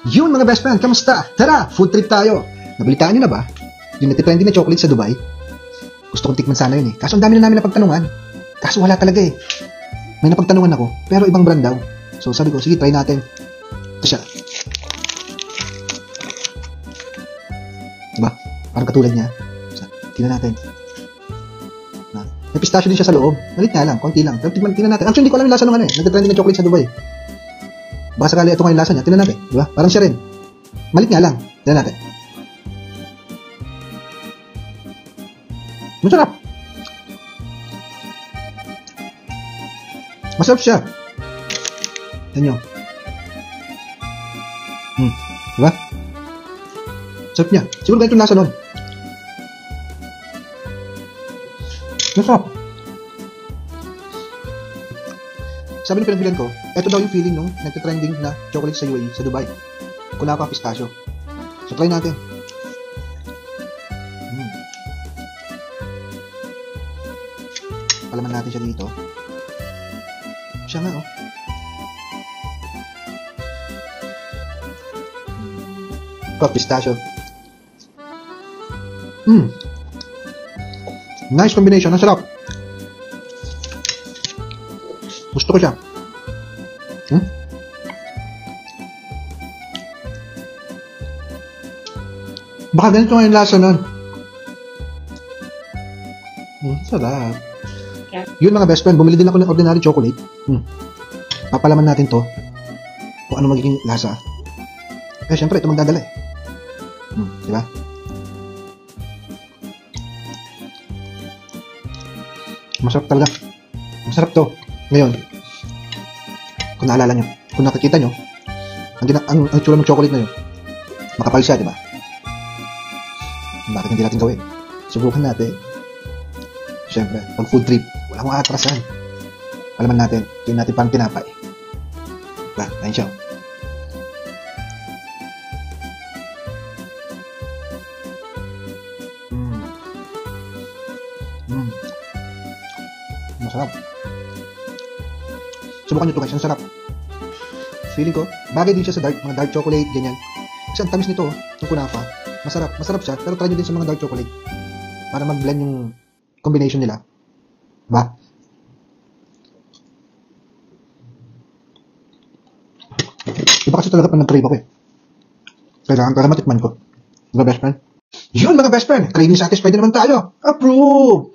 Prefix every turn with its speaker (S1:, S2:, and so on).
S1: Yun mga best friend, kamusta? Tara, food trip tayo. Nabalitaan nyo na ba? Yung natitrending na chocolate sa Dubai? Gusto kong tikman sana yun eh. Kaso ang dami na namin napagtanungan. Kaso wala talaga eh. May napagtanungan ako, pero ibang brand daw. So sabi ko, sige try natin. Ito siya. Diba? Parang katulad niya. Tingnan natin. May pistachio din siya sa loob. Malit nga lang, konti lang. Pero tingnan natin. Actually, hindi ko alam yung lasa ng ano eh. Nagtitrending na chocolate sa Dubai. Baka sakali ito nga yung lasa niya. Tingnan natin. Diba? Parang siya rin. Malit nga lang. Tingnan natin. Masarap. Masarap siya. Tignan nyo. Diba? Sarap niya. Siguro ganito yung lasa nun. Masarap. Sabi ng pinagbilihan ko, ito daw yung feeling nung nagtitrending na chocolate sa UAE, sa Dubai. Kulapa pistachio. So try natin. Palaman natin siya dito. Siya nga oh. Pistachio. Nice combination. Ang sarap. Gusto ko siya. Baka ganito nga yung lasa nun. Sarap. Yun mga best friend, bumili din ako ng ordinary chocolate. Papalaman natin to kung ano magiging lasa. Eh syempre ito magdadala eh. Diba? Masarap talaga. Masarap to. Ngayon, kung naalala nyo, kung nakikita nyo, ang tsura ng chocolate na yun, makapal siya, diba? Bakit hindi natin gawin? Subukan natin. Siyempre, pag food trip, walang maatrasan. Palaman natin, ito yung natin parang tinapay. Diba? Ayun siya. Masarap. Subukan nyo ito guys, ang sarap. Feeling ko, bagay din siya sa mga dark chocolate, ganyan. Kasi ang tamis nito, yung kunafa, masarap siya, pero try nyo din sa mga dark chocolate. Para mag-blend yung combination nila. Diba? Iba kasi talaga pag nag-crave ako eh. Kailangan para matikman ko. Mga best friend. Yun mga best friend, craving satisfied naman tayo. Approve!